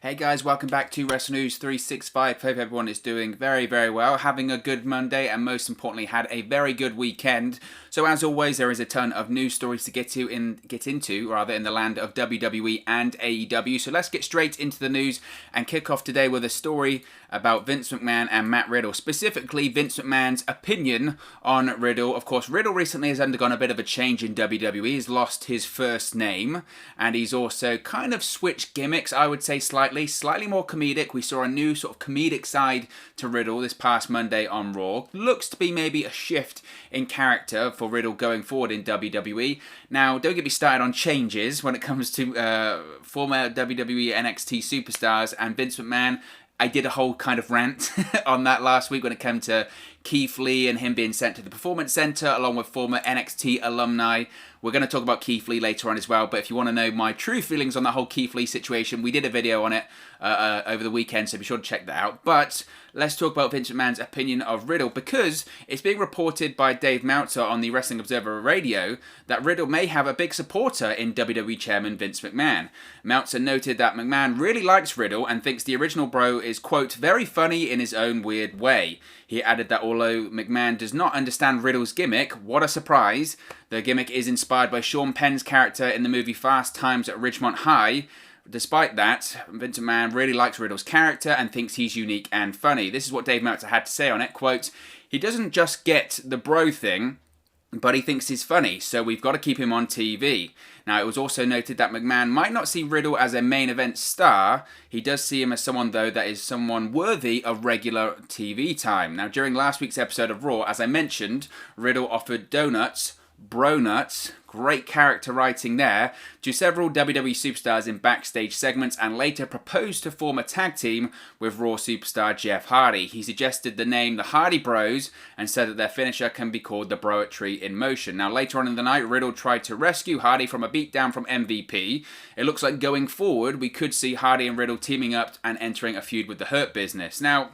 Hey guys, welcome back to Wrestle News 365. Hope everyone is doing very, very well, having a good Monday, and most importantly, had a very good weekend. So as always, there is a ton of news stories to get into in the land of WWE and AEW. So let's get straight into the news and kick off today with a story about Vince McMahon and Matt Riddle. Specifically, Vince McMahon's opinion on Riddle. Of course, Riddle recently has undergone a bit of a change in WWE. He's lost his first name, and he's also kind of switched gimmicks, I would say slightly more comedic. We saw a new sort of comedic side to Riddle this past Monday on Raw. Looks to be maybe a shift in character for Riddle going forward in WWE. Now, don't get me started on changes when it comes to former WWE NXT superstars and Vince McMahon. I did a whole kind of rant on that last week when it came to Keith Lee and him being sent to the Performance Center along with former NXT alumni. We're going to talk about Keith Lee later on as well, but if you want to know my true feelings on the whole Keith Lee situation, we did a video on it over the weekend, so be sure to check that out. But let's talk about Vince McMahon's opinion of Riddle, because it's being reported by Dave Meltzer on the Wrestling Observer Radio that Riddle may have a big supporter in WWE Chairman Vince McMahon. Meltzer noted that McMahon really likes Riddle and thinks the original bro is, quote, very funny in his own weird way. He added that although McMahon does not understand Riddle's gimmick, what a surprise, the gimmick is inspired by Sean Penn's character in the movie Fast Times at Ridgemont High. Despite that, Vince McMahon really likes Riddle's character and thinks he's unique and funny. This is what Dave Meltzer had to say on it, quote, he doesn't just get the bro thing, but he thinks he's funny, so we've got to keep him on TV. Now, it was also noted that McMahon might not see Riddle as a main event star. He does see him as someone, though, that is someone worthy of regular TV time. Now, during last week's episode of Raw, as I mentioned, Riddle offered donuts, bro nuts, great character writing there, to several WWE superstars in backstage segments, and later proposed to form a tag team with Raw superstar Jeff Hardy. He suggested the name the Hardy Bros and said that their finisher can be called the Broetry in Motion. Now, later on in the night, Riddle tried to rescue Hardy from a beatdown from MVP. It looks like going forward, we could see Hardy and Riddle teaming up and entering a feud with the Hurt Business. Now,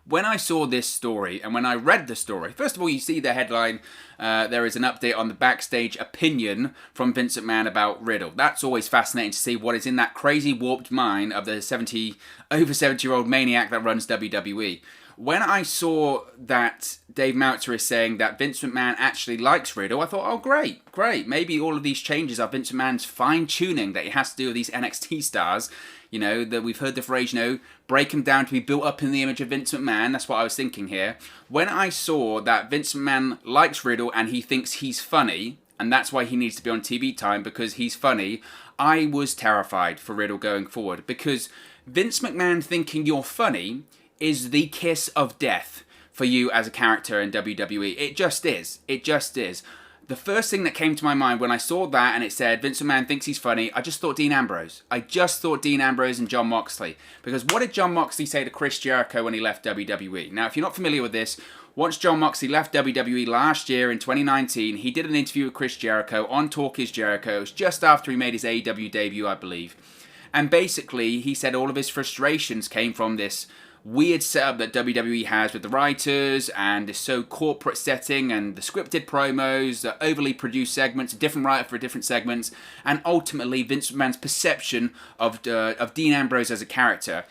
when I saw this story and when I read the story, first of all, you see the headline, there is an update on the backstage opinion from Vince McMahon about Riddle. That's always fascinating to see what is in that crazy warped mind of the over 70-year-old maniac that runs WWE. When I saw that Dave Meltzer is saying that Vince McMahon actually likes Riddle, I thought, oh, great. Maybe all of these changes are Vince McMahon's fine-tuning that he has to do with these NXT stars. You know, that we've heard the phrase, break him down to be built up in the image of Vince McMahon. That's what I was thinking here. When I saw that Vince McMahon likes Riddle and he thinks he's funny, and that's why he needs to be on TV time, because he's funny, I was terrified for Riddle going forward. Because Vince McMahon thinking you're funny is the kiss of death for you as a character in WWE. It just is. The first thing that came to my mind when I saw that and it said Vince McMahon thinks he's funny, I just thought Dean Ambrose. I just thought Dean Ambrose and Jon Moxley. Because what did Jon Moxley say to Chris Jericho when he left WWE? Now, if you're not familiar with this, once Jon Moxley left WWE last year in 2019, he did an interview with Chris Jericho on Talk Is Jericho. It was just after he made his AEW debut, I believe. And basically, he said all of his frustrations came from this weird setup that WWE has with the writers and this so corporate setting and the scripted promos, the overly produced segments, a different writer for different segments, and ultimately Vince McMahon's perception of Dean Ambrose as a character.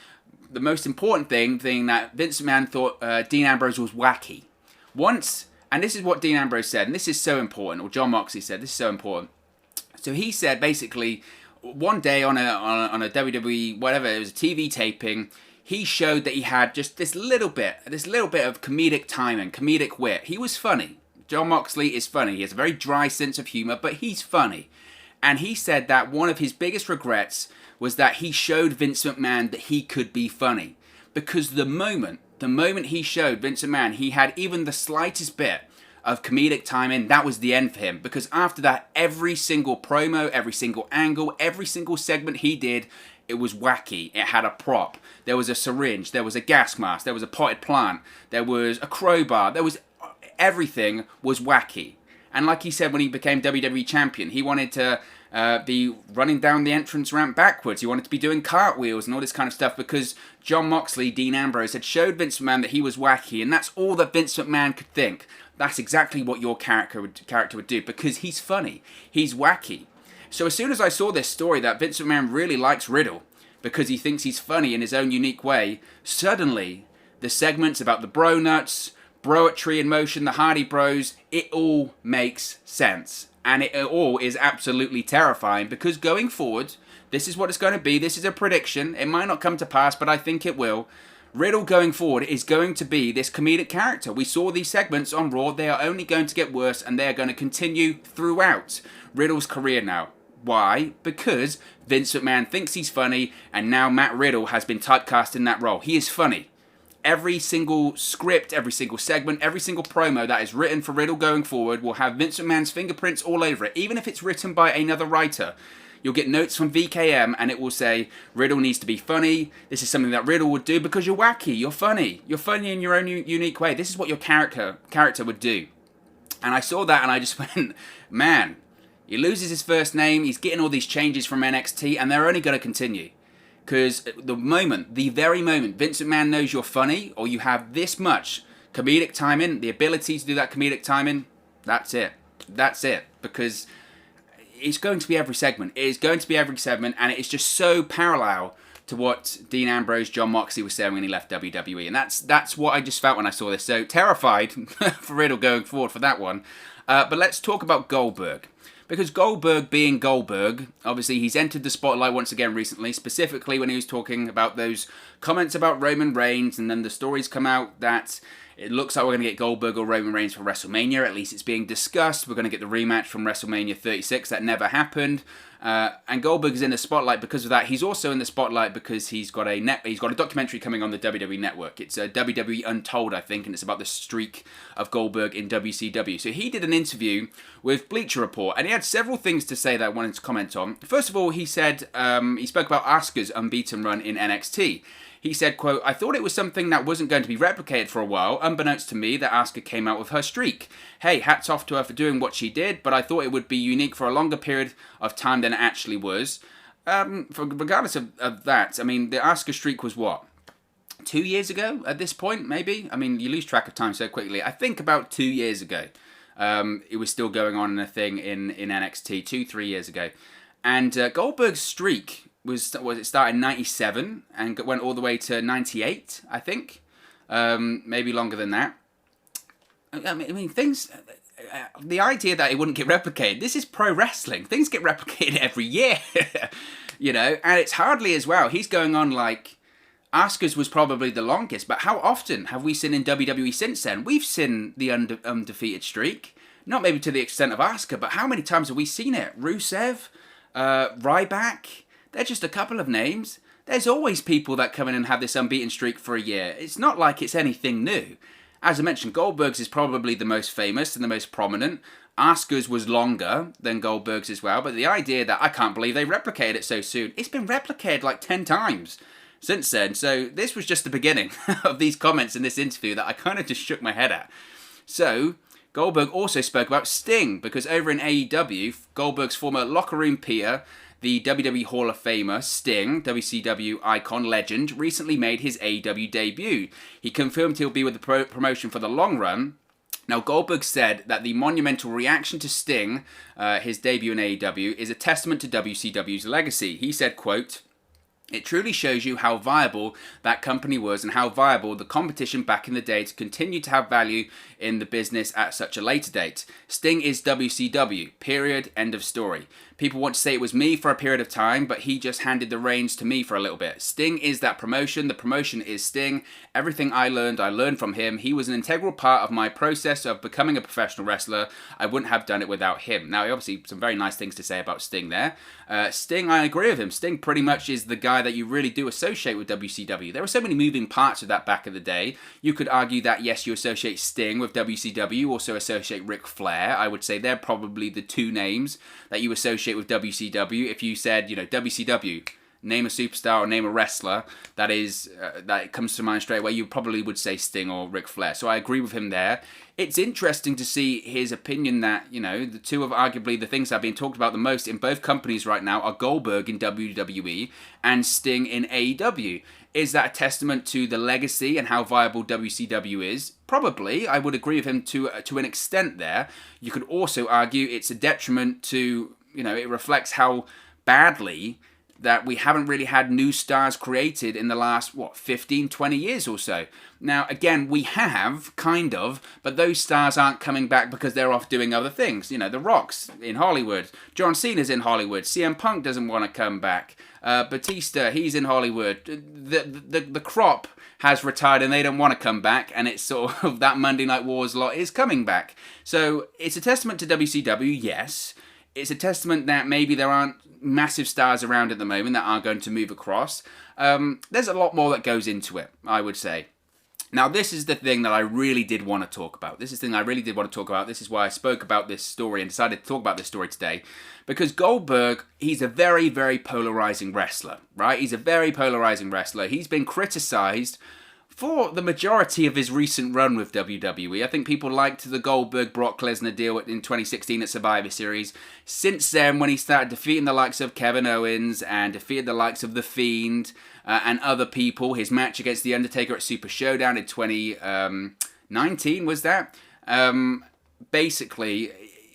The most important thing that Vince McMahon thought Dean Ambrose was wacky. And this is what Dean Ambrose said, and this is so important, or Jon Moxley said, this is so important. So he said basically, one day on a WWE, whatever, it was a TV taping, he showed that he had just this little bit of comedic timing, comedic wit. He was funny. Jon Moxley is funny. He has a very dry sense of humor, but he's funny. And he said that one of his biggest regrets was that he showed Vince McMahon that he could be funny. Because the moment he showed Vince McMahon he had even the slightest bit of comedic timing, that was the end for him. Because after that, every single promo, every single angle, every single segment he did, it was wacky. It had a prop. There was a syringe. There was a gas mask. There was a potted plant. There was a crowbar. Everything was wacky. And like he said when he became WWE champion, he wanted to be running down the entrance ramp backwards. He wanted to be doing cartwheels and all this kind of stuff because Jon Moxley, Dean Ambrose, had showed Vince McMahon that he was wacky, and that's all that Vince McMahon could think. That's exactly what your character would do, because he's funny. He's wacky. So as soon as I saw this story that Vince McMahon really likes Riddle, because he thinks he's funny in his own unique way, suddenly the segments about the bro nuts, broetry in motion, the Hardy Bros, it all makes sense. And it all is absolutely terrifying, because going forward, this is what it's going to be. This is a prediction. It might not come to pass, but I think it will. Riddle going forward is going to be this comedic character. We saw these segments on Raw. They are only going to get worse, and they are going to continue throughout Riddle's career now. Why? Because Vince McMahon thinks he's funny, and now Matt Riddle has been typecast in that role. He is funny. Every single script, every single segment, every single promo that is written for Riddle going forward will have Vince McMahon's fingerprints all over it, even if it's written by another writer. You'll get notes from VKM and it will say, Riddle needs to be funny. This is something that Riddle would do because you're wacky, you're funny. You're funny in your own unique way. This is what your character would do. And I saw that and I just went, man, he loses his first name, he's getting all these changes from NXT, and they're only going to continue. Because the very moment Vince McMahon knows you're funny, or you have this much comedic timing, the ability to do that comedic timing, that's it. That's it. Because it's going to be every segment. It is going to be every segment, and it is just so parallel to what Dean Ambrose, John Moxley was saying when he left WWE. And that's what I just felt when I saw this. So terrified for Riddle going forward for that one. But let's talk about Goldberg. Because Goldberg being Goldberg, obviously he's entered the spotlight once again recently, specifically when he was talking about those comments about Roman Reigns, and then the stories come out that it looks like we're going to get Goldberg or Roman Reigns for WrestleMania. At least it's being discussed. We're going to get the rematch from WrestleMania 36. That never happened. And Goldberg is in the spotlight because of that. He's also in the spotlight because he's got a documentary coming on the WWE Network. It's WWE Untold, I think, and it's about the streak of Goldberg in WCW. So he did an interview with Bleacher Report, and he had several things to say that I wanted to comment on. First of all, he said he spoke about Asuka's unbeaten run in NXT. He said, quote, I thought it was something that wasn't going to be replicated for a while, unbeknownst to me that Asuka came out with her streak. Hey, hats off to her for doing what she did, but I thought it would be unique for a longer period of time than it actually was. Regardless of that, I mean, the Asuka streak was what? 2 years ago at this point, maybe? I mean, you lose track of time so quickly. I think about 2 years ago. It was still going on in a thing in NXT, 2-3 years ago. And Goldberg's streak it started in 97 and went all the way to 98, I think. Maybe longer than that. I mean, things... the idea that it wouldn't get replicated, this is pro wrestling. Things get replicated every year, you know, and it's hardly as well. He's going on like... Asuka's was probably the longest, but how often have we seen in WWE since then? We've seen the undefeated streak. Not maybe to the extent of Asuka, but how many times have we seen it? Rusev, Ryback... They're just a couple of names. There's always people that come in and have this unbeaten streak for a year. It's not like it's anything new. As I mentioned, Goldberg's is probably the most famous and the most prominent. Asuka's was longer than Goldberg's as well. But the idea that I can't believe they replicated it so soon. It's been replicated like 10 times since then. So this was just the beginning of these comments in this interview that I kind of just shook my head at. So Goldberg also spoke about Sting, because over in AEW, Goldberg's former locker room peer, the WWE Hall of Famer, Sting, WCW icon legend, recently made his AEW debut. He confirmed he'll be with the promotion for the long run. Now, Goldberg said that the monumental reaction to Sting, his debut in AEW, is a testament to WCW's legacy. He said, quote, it truly shows you how viable that company was and how viable the competition back in the day to continue to have value in the business at such a later date. Sting is WCW, period, end of story. People want to say it was me for a period of time, but he just handed the reins to me for a little bit. Sting is that promotion. The promotion is Sting. Everything I learned from him. He was an integral part of my process of becoming a professional wrestler. I wouldn't have done it without him. Now, obviously, some very nice things to say about Sting there. Sting, I agree with him. Sting pretty much is the guy that you really do associate with WCW. There were so many moving parts of that back in the day. You could argue that, yes, you associate Sting with WCW. You also associate Ric Flair. I would say they're probably the two names that you associate with WCW. If you said, you know, WCW, name a superstar or name a wrestler that comes to mind straight away, you probably would say Sting or Ric Flair. So I agree with him there. It's interesting to see his opinion that, you know, the two of arguably the things that have been talked about the most in both companies right now are Goldberg in WWE and Sting in AEW. Is that a testament to the legacy and how viable WCW is? Probably. I would agree with him to an extent there. You could also argue it's a detriment to, you know, it reflects how badly that we haven't really had new stars created in the last, 15, 20 years or so. Now, again, we have, kind of, but those stars aren't coming back because they're off doing other things. You know, The Rock's in Hollywood. John Cena's in Hollywood. CM Punk doesn't want to come back. Batista, he's in Hollywood. The crop has retired and they don't want to come back, and it's sort of that Monday Night Wars lot is coming back. So it's a testament to WCW, yes. It's a testament that maybe there aren't massive stars around at the moment that are going to move across. There's a lot more that goes into it, I would say. Now, this is the thing that I really did want to talk about. This is why I spoke about this story and decided to talk about this story today. Because Goldberg, he's a very, very polarizing wrestler, right? He's a very polarizing wrestler. He's been criticized for the majority of his recent run with WWE. I think people liked the Goldberg-Brock Lesnar deal in 2016 at Survivor Series. Since then, when he started defeating the likes of Kevin Owens and defeated the likes of The Fiend and other people, his match against The Undertaker at Super Showdown in 2019, was that? Basically,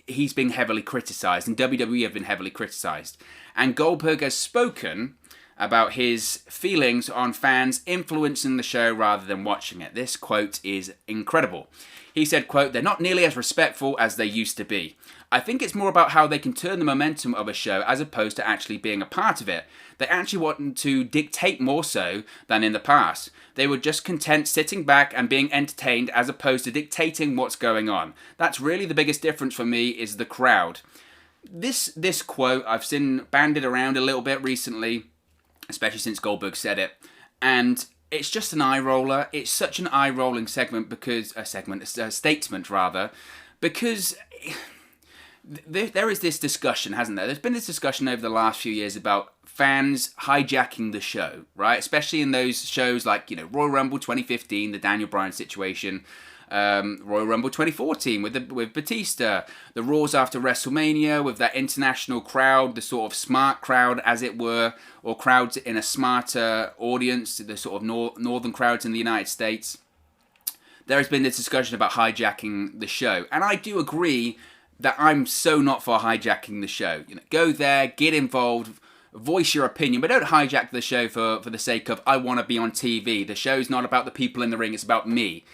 he's been heavily criticized, and WWE have been heavily criticized. And Goldberg has spoken about his feelings on fans influencing the show rather than watching it. This quote is incredible. He said, quote, "They're not nearly as respectful as they used to be. I think it's more about how they can turn the momentum of a show as opposed to actually being a part of it. They actually want to dictate more so than in the past. They were just content sitting back and being entertained as opposed to dictating what's going on. That's really the biggest difference for me is the crowd." This quote I've seen bandied around a little bit recently, especially since Goldberg said it, and it's just an eye roller. It's such an eye rolling statement, because there is this discussion, hasn't there? There's been this discussion over the last few years about fans hijacking the show, right? Especially in those shows like, Royal Rumble 2015, the Daniel Bryan situation, Royal Rumble 2014 with Batista, the Raws after WrestleMania with that international crowd, the sort of smart crowd, as it were, or crowds in a smarter audience, the sort of northern crowds in the United States. There has been this discussion about hijacking the show, and I do agree that I'm so not for hijacking the show. Go there, get involved, voice your opinion, but don't hijack the show for the sake of, I want to be on TV. The show's not about the people in the ring, it's about me.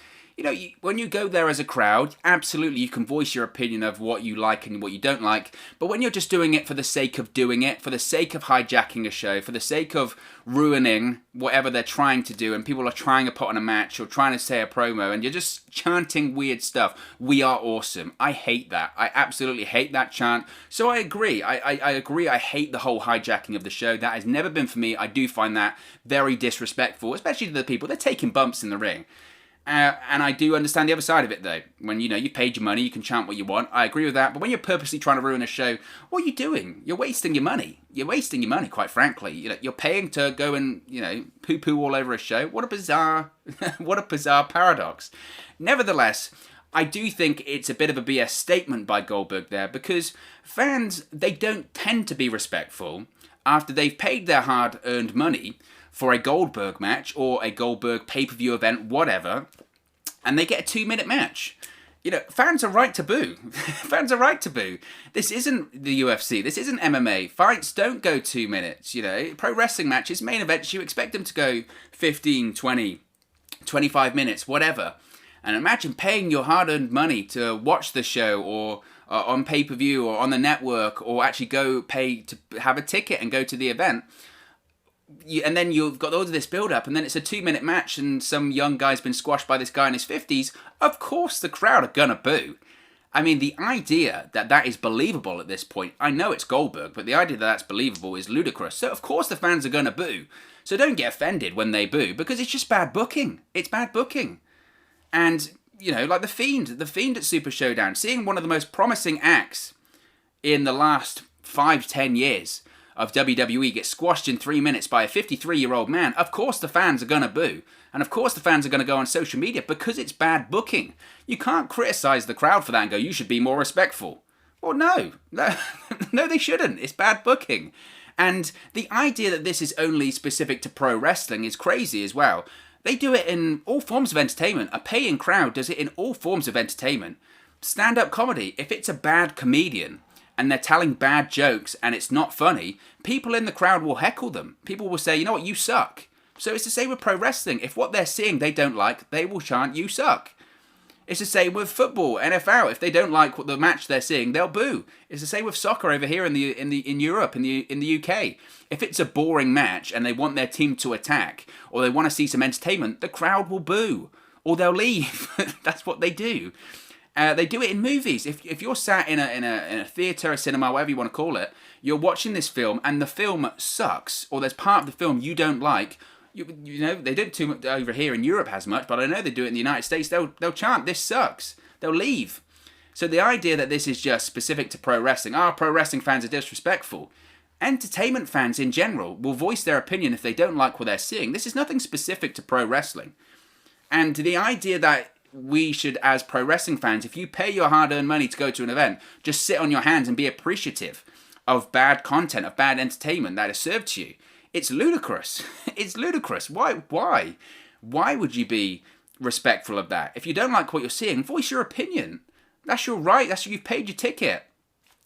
When you go there as a crowd, absolutely you can voice your opinion of what you like and what you don't like, but when you're just doing it for the sake of doing it, for the sake of hijacking a show, for the sake of ruining whatever they're trying to do, and people are trying to put on a match or trying to say a promo, and you're just chanting weird stuff, "We are awesome." I hate that. I absolutely hate that chant. So I agree. I agree. I hate the whole hijacking of the show. That has never been for me. I do find that very disrespectful, especially to the people. They're taking bumps in the ring. And I do understand the other side of it, though. When, you paid your money, you can chant what you want. I agree with that. But when you're purposely trying to ruin a show, what are you doing? You're wasting your money. You're wasting your money, quite frankly. You're paying to go and, poo-poo all over a show. What a bizarre paradox. Nevertheless, I do think it's a bit of a BS statement by Goldberg there, because fans, they don't tend to be respectful after they've paid their hard-earned money for a Goldberg match or a Goldberg pay-per-view event, whatever, and they get a 2-minute match. Fans are right to boo. Fans are right to boo. This isn't the UFC. This isn't MMA. Fights don't go 2 minutes, Pro wrestling matches, main events, you expect them to go 15, 20, 25 minutes, whatever. And imagine paying your hard-earned money to watch the show or on pay-per-view or on the network, or actually go pay to have a ticket and go to the event. And then you've got all of this build-up, and then it's a 2-minute match, and some young guy's been squashed by this guy in his 50s. Of course the crowd are gonna boo. I mean, the idea that is believable at this point, I know it's Goldberg, but the idea that that's believable is ludicrous. So of course the fans are gonna boo. So don't get offended when they boo, because it's just bad booking. It's bad booking. And, like The Fiend at Super Showdown, seeing one of the most promising acts in the last 5-10 years of WWE get squashed in 3 minutes by a 53-year-old man, of course the fans are going to boo. And of course the fans are going to go on social media, because it's bad booking. You can't criticize the crowd for that and go, you should be more respectful. Well, no, they shouldn't. It's bad booking. And the idea that this is only specific to pro wrestling is crazy as well. They do it in all forms of entertainment. A paying crowd does it in all forms of entertainment. Stand-up comedy, if it's a bad comedian and they're telling bad jokes and it's not funny, people in the crowd will heckle them. People will say, you know what, you suck. So it's the same with pro wrestling. If what they're seeing they don't like, they will chant, you suck. It's the same with football, NFL. If they don't like what the match they're seeing, they'll boo. It's the same with soccer over here in Europe, in the UK. If it's a boring match and they want their team to attack, or they want to see some entertainment, the crowd will boo, or they'll leave. That's what they do. They do it in movies. If you're sat in a theatre, a cinema, whatever you want to call it, you're watching this film and the film sucks, or there's part of the film you don't like. You know, they don't too much over here in Europe as much, but I know they do it in the United States. They'll chant, this sucks. They'll leave. So the idea that this is just specific to pro wrestling, pro wrestling fans are disrespectful. Entertainment fans in general will voice their opinion if they don't like what they're seeing. This is nothing specific to pro wrestling. And the idea that we should, as pro wrestling fans, if you pay your hard-earned money to go to an event, just sit on your hands and be appreciative of bad content, of bad entertainment that is served to you. It's ludicrous. It's ludicrous. Why? Why would you be respectful of that? If you don't like what you're seeing, voice your opinion. That's your right. You've paid your ticket.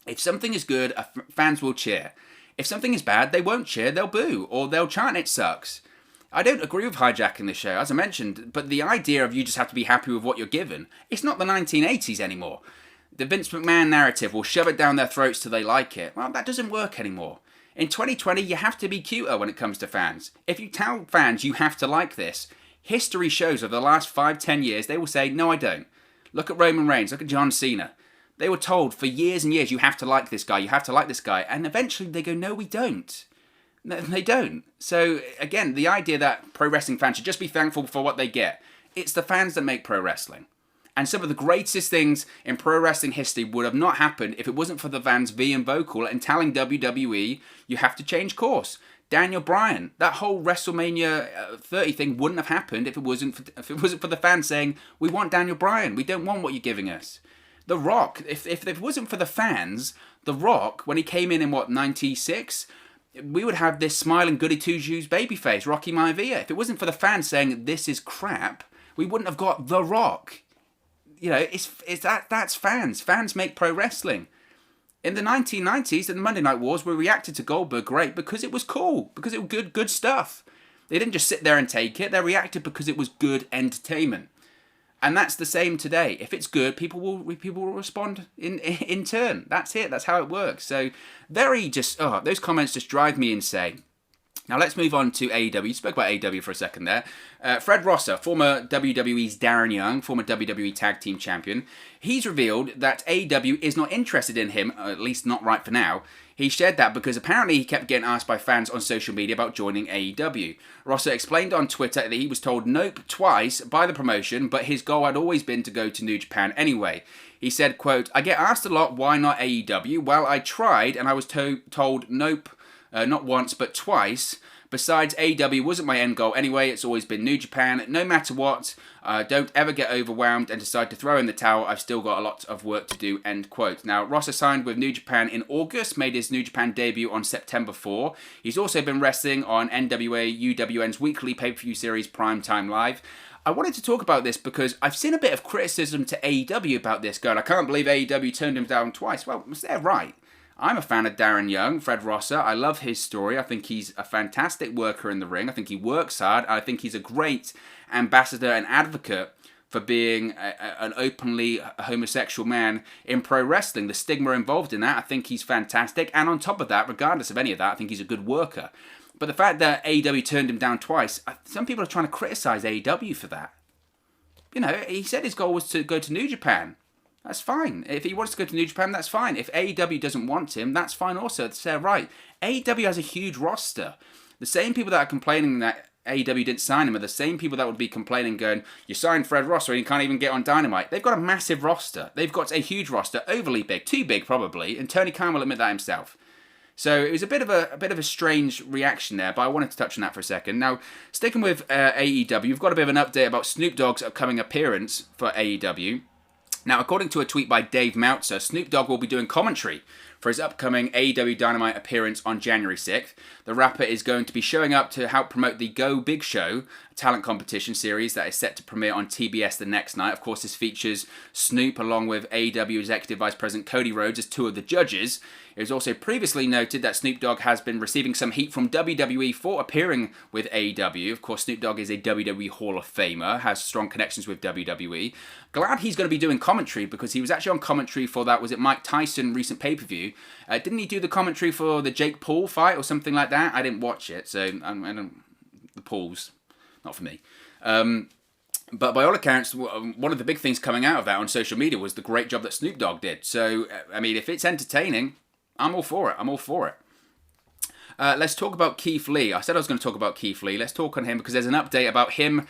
If something is good, fans will cheer. If something is bad, they won't cheer. They'll boo or they'll chant, it sucks. I don't agree with hijacking the show, as I mentioned, but the idea of you just have to be happy with what you're given, it's not the 1980s anymore. The Vince McMahon narrative will shove it down their throats till they like it. Well, that doesn't work anymore. In 2020, you have to be cuter when it comes to fans. If you tell fans you have to like this, history shows over the last 5-10 years, they will say, no, I don't. Look at Roman Reigns, look at John Cena. They were told for years and years, you have to like this guy, you have to like this guy. And eventually they go, no, we don't. No, they don't. So again, the idea that pro wrestling fans should just be thankful for what they get. It's the fans that make pro wrestling. And some of the greatest things in pro wrestling history would have not happened if it wasn't for the fans being vocal and telling WWE, you have to change course. Daniel Bryan, that whole WrestleMania 30 thing wouldn't have happened if it wasn't for the fans saying, we want Daniel Bryan, we don't want what you're giving us. The Rock, if it wasn't for the fans, The Rock, when he came in 96, we would have this smiling goody two-shoes babyface, Rocky Maivia. If it wasn't for the fans saying, this is crap, we wouldn't have got The Rock. You know, that's fans. Fans make pro wrestling. In the 1990s, in the Monday Night Wars, we reacted to Goldberg great because it was cool, because it was good stuff. They didn't just sit there and take it. They reacted because it was good entertainment. And that's the same today. If it's good, people will respond in turn. That's it. That's how it works. So those comments just drive me insane. Now let's move on to AEW. You spoke about AEW for a second there. Fred Rosser, former WWE's Darren Young, former WWE Tag Team Champion, he's revealed that AEW is not interested in him, at least not right for now. He shared that because apparently he kept getting asked by fans on social media about joining AEW. Rosser explained on Twitter that he was told nope twice by the promotion, but his goal had always been to go to New Japan anyway. He said, quote, I get asked a lot, why not AEW? Well, I tried and I was told nope. Not once, but twice. Besides, AEW wasn't my end goal anyway. It's always been New Japan. No matter what, don't ever get overwhelmed and decide to throw in the towel. I've still got a lot of work to do, end quote. Now, Rosser signed with New Japan in August, made his New Japan debut on September 4. He's also been wrestling on NWA UWN's weekly pay-per-view series Primetime Live. I wanted to talk about this because I've seen a bit of criticism to AEW about this going, I can't believe AEW turned him down twice. Well, they're right. I'm a fan of Darren Young, Fred Rosser. I love his story. I think he's a fantastic worker in the ring. I think he works hard. I think he's a great ambassador and advocate for being an openly homosexual man in pro wrestling. The stigma involved in that, I think he's fantastic. And on top of that, regardless of any of that, I think he's a good worker. But the fact that AEW turned him down twice, some people are trying to criticize AEW for that. You know, he said his goal was to go to New Japan. That's fine. If he wants to go to New Japan, that's fine. If AEW doesn't want him, that's fine also. It's their right. AEW has a huge roster. The same people that are complaining that AEW didn't sign him are the same people that would be complaining going, you signed Fred Rosser and you can't even get on Dynamite. They've got a massive roster. They've got a huge roster, overly big, too big probably, and Tony Khan will admit that himself. So it was a bit of a strange reaction there, but I wanted to touch on that for a second. Now, sticking with AEW, we've got a bit of an update about Snoop Dogg's upcoming appearance for AEW. Now, according to a tweet by Dave Meltzer, Snoop Dogg will be doing commentary for his upcoming AEW Dynamite appearance on January 6th. The rapper is going to be showing up to help promote the Go Big Show, a talent competition series that is set to premiere on TBS the next night. Of course, this features Snoop along with AEW Executive Vice President Cody Rhodes as two of the judges. It was also previously noted that Snoop Dogg has been receiving some heat from WWE for appearing with AEW. Of course, Snoop Dogg is a WWE Hall of Famer, has strong connections with WWE. Glad he's going to be doing commentary, because he was actually on commentary for that, was it Mike Tyson recent pay-per-view? Didn't he do the commentary for the Jake Paul fight or something like that? I didn't watch it, so I don't, the Pauls, not for me. But by all accounts, one of the big things coming out of that on social media was the great job that Snoop Dogg did. So, I mean, if it's entertaining, I'm all for it. I'm all for it. Let's talk about Keith Lee. I said I was going to talk about Keith Lee. Let's talk on him because there's an update about him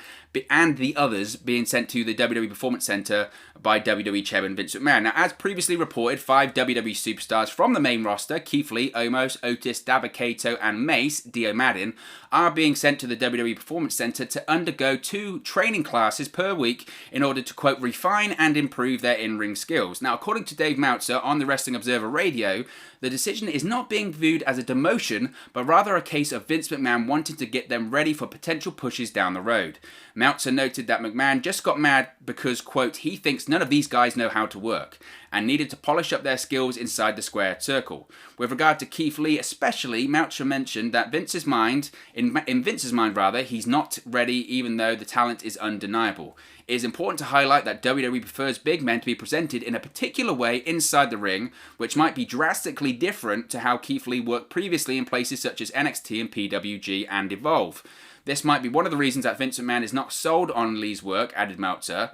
and the others being sent to the WWE Performance Center by WWE Chairman Vince McMahon. Now, as previously reported, 5 WWE superstars from the main roster, Keith Lee, Omos, Otis, Dabba-Kato, and Mace, Dio Maddin, are being sent to the WWE Performance Center to undergo 2 training classes per week in order to, quote, refine and improve their in-ring skills. Now, according to Dave Meltzer on the Wrestling Observer Radio, the decision is not being viewed as a demotion, but rather a case of Vince McMahon wanting to get them ready for potential pushes down the road. Meltzer noted that McMahon just got mad because, quote, he thinks none of these guys know how to work and needed to polish up their skills inside the square circle. With regard to Keith Lee especially, Meltzer mentioned that Vince's mind, in Vince's mind rather, he's not ready even though the talent is undeniable. It is important to highlight that WWE prefers big men to be presented in a particular way inside the ring, which might be drastically different to how Keith Lee worked previously in places such as NXT and PWG and Evolve. This might be one of the reasons that Vince McMahon is not sold on Lee's work, added Meltzer.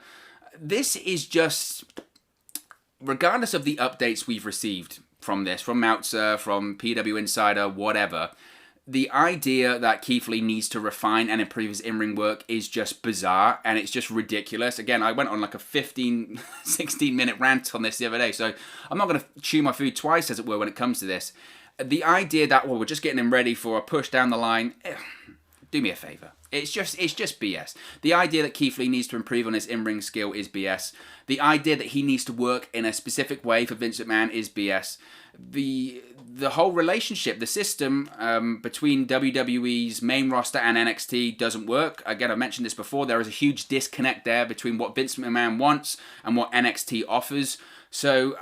This is just, regardless of the updates we've received from this, from Meltzer, from PW Insider, whatever, the idea that Keith Lee needs to refine and improve his in-ring work is just bizarre, and it's just ridiculous. Again, I went on like a 15, 16-minute rant on this the other day, so I'm not going to chew my food twice, as it were, when it comes to this. The idea that, well, we're just getting him ready for a push down the line, do me a favour. It's just BS. The idea that Keith Lee needs to improve on his in-ring skill is BS. The idea that he needs to work in a specific way for Vince McMahon is BS. The whole relationship, the system between WWE's main roster and NXT doesn't work. Again, I've mentioned this before. There is a huge disconnect there between what Vince McMahon wants and what NXT offers. So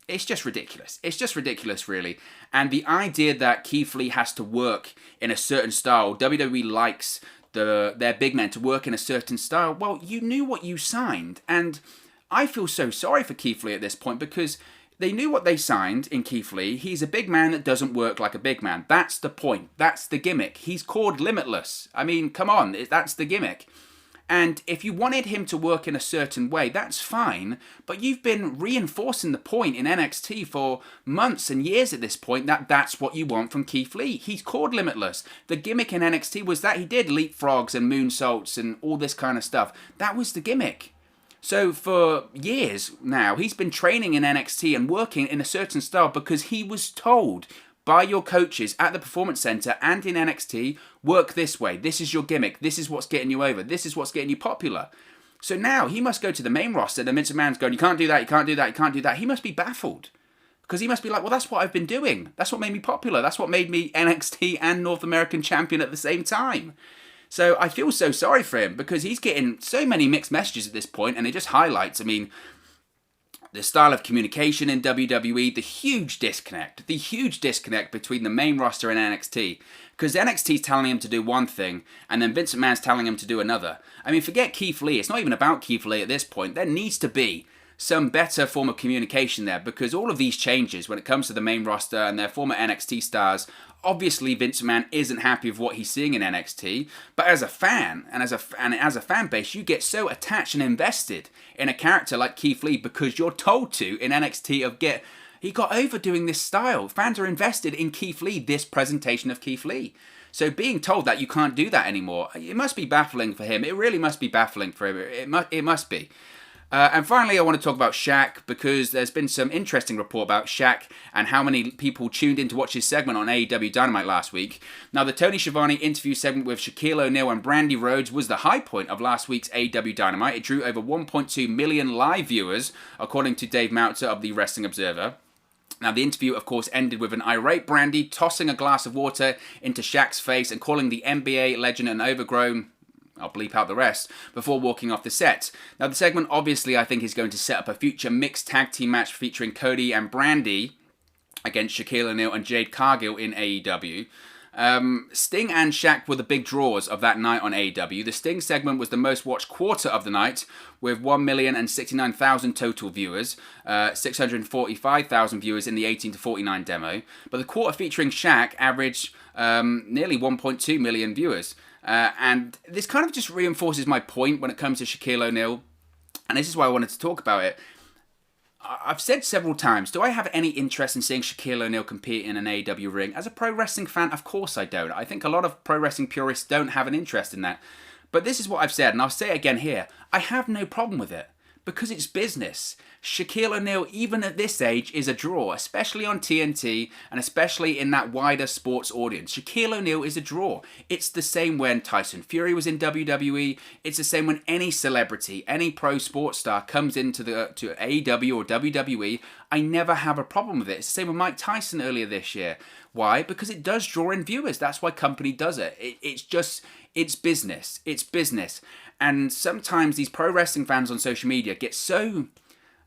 it's just ridiculous. It's just ridiculous, really. And the idea that Keith Lee has to work in a certain style, WWE likes their big men to work in a certain style. Well, you knew what you signed. And I feel so sorry for Keith Lee at this point, because they knew what they signed in Keith Lee. He's a big man that doesn't work like a big man. That's the point. That's the gimmick. He's called Limitless. I mean, come on. That's the gimmick. And if you wanted him to work in a certain way, that's fine. But you've been reinforcing the point in NXT for months and years at this point that that's what you want from Keith Lee. He's called Limitless. The gimmick in NXT was that he did leapfrogs and moonsaults and all this kind of stuff. That was the gimmick. So for years now, he's been training in NXT and working in a certain style because he was told by your coaches at the Performance Center and in NXT, work this way. This is your gimmick. This is what's getting you over. This is what's getting you popular. So now he must go to the main roster. The Vince McMahon's going, you can't do that, you can't do that, you can't do that. He must be baffled. Because he must be like, well, that's what I've been doing. That's what made me popular. That's what made me NXT and North American champion at the same time. So I feel so sorry for him because he's getting so many mixed messages at this point, and it just highlights, I mean, the style of communication in WWE, the huge disconnect between the main roster and NXT. Because NXT's telling him to do one thing, and then Vince McMahon's telling him to do another. I mean, forget Keith Lee. It's not even about Keith Lee at this point. There needs to be some better form of communication there, because all of these changes when it comes to the main roster and their former NXT stars, obviously Vince McMahon isn't happy with what he's seeing in NXT, but as a fan and as a fan base, you get so attached and invested in a character like Keith Lee because you're told to in NXT he got over doing this style. Fans are invested in Keith Lee, this presentation of Keith Lee. So being told that you can't do that anymore, it must be baffling for him. It really must be baffling for him. It must be. And finally, I want to talk about Shaq, because there's been some interesting report about Shaq and how many people tuned in to watch his segment on AEW Dynamite last week. Now, the Tony Schiavone interview segment with Shaquille O'Neal and Brandy Rhodes was the high point of last week's AEW Dynamite. It drew over 1.2 million live viewers, according to Dave Meltzer of the Wrestling Observer. Now, the interview, of course, ended with an irate Brandy tossing a glass of water into Shaq's face and calling the NBA legend an overgrown, I'll bleep out the rest, before walking off the set. Now, the segment, obviously, I think is going to set up a future mixed tag team match featuring Cody and Brandy against Shaquille O'Neal and Jade Cargill in AEW. Sting and Shaq were the big draws of that night on AEW. The Sting segment was the most watched quarter of the night, with 1,069,000 total viewers, 645,000 viewers in the 18 to 49 demo. But the quarter featuring Shaq averaged nearly 1.2 million viewers. And this kind of just reinforces my point when it comes to Shaquille O'Neal. And this is why I wanted to talk about it. I've said several times, do I have any interest in seeing Shaquille O'Neal compete in an AEW ring? As a pro wrestling fan, of course I don't. I think a lot of pro wrestling purists don't have an interest in that. But this is what I've said, and I'll say it again here. I have no problem with it, because it's business. Shaquille O'Neal, even at this age, is a draw, especially on TNT, and especially in that wider sports audience. Shaquille O'Neal is a draw. It's the same when Tyson Fury was in WWE. It's the same when any celebrity, any pro sports star comes into to AEW or WWE. I never have a problem with it. It's the same with Mike Tyson earlier this year. Why? Because it does draw in viewers. That's why company does it. It's business. It's business. And sometimes these pro wrestling fans on social media get so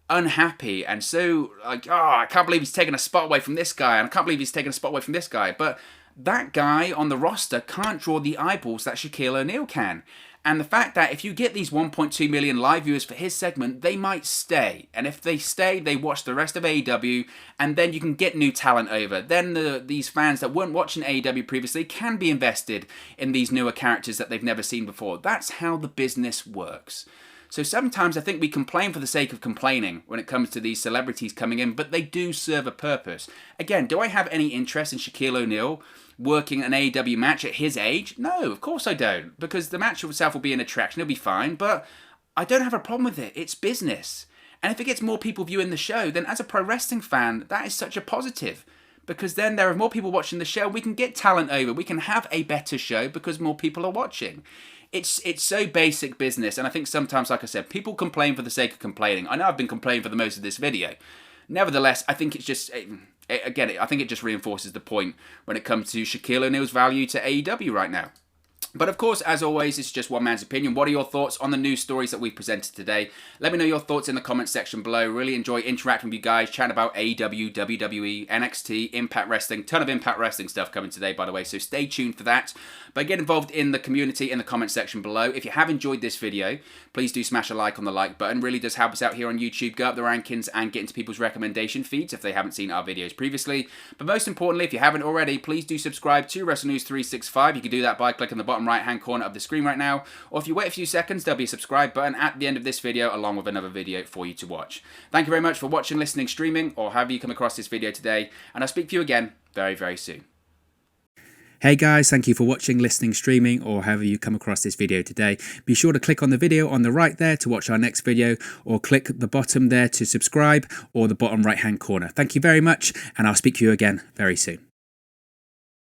unhappy and so like, oh, I can't believe he's taking a spot away from this guy, and I can't believe he's taking a spot away from this guy. But that guy on the roster can't draw the eyeballs that Shaquille O'Neal can. And the fact that if you get these 1.2 million live viewers for his segment, they might stay. And if they stay, they watch the rest of AEW, and then you can get new talent over. Then these fans that weren't watching AEW previously can be invested in these newer characters that they've never seen before. That's how the business works. So sometimes I think we complain for the sake of complaining when it comes to these celebrities coming in, but they do serve a purpose. Again, do I have any interest in Shaquille O'Neal working an AEW match at his age? No, of course I don't, because the match itself will be an attraction, it'll be fine, but I don't have a problem with it. It's business. And if it gets more people viewing the show, then as a pro wrestling fan, that is such a positive. Because then there are more people watching the show, we can get talent over, we can have a better show because more people are watching. It's so basic business, and I think sometimes, like I said, people complain for the sake of complaining. I know I've been complaining for the most of this video. Nevertheless, I think it's just, again, I think it just reinforces the point when it comes to Shaquille O'Neal's value to AEW right now. But of course, as always, it's just one man's opinion. What are your thoughts on the news stories that we've presented today? Let me know your thoughts in the comments section below. Really enjoy interacting with you guys, chatting about AEW, WWE, NXT, Impact Wrestling. Ton of Impact Wrestling stuff coming today, by the way, so stay tuned for that. But get involved in the community in the comment section below. If you have enjoyed this video, please do smash a like on the like button. It really does help us out here on YouTube, go up the rankings and get into people's recommendation feeds if they haven't seen our videos previously. But most importantly, if you haven't already, please do subscribe to WrestleNews 365. You can do that by clicking the bottom right hand corner of the screen right now, or if you wait a few seconds, there'll be a subscribe button at the end of this video along with another video for you to watch. Thank you very much for watching, listening, streaming, or however you come across this video today, and I'll speak to you again very, very soon. Hey guys, thank you for watching, listening, streaming, or however you come across this video today. Be sure to click on the video on the right there to watch our next video, or click the bottom there to subscribe, or the bottom right hand corner. Thank you very much, and I'll speak to you again very soon.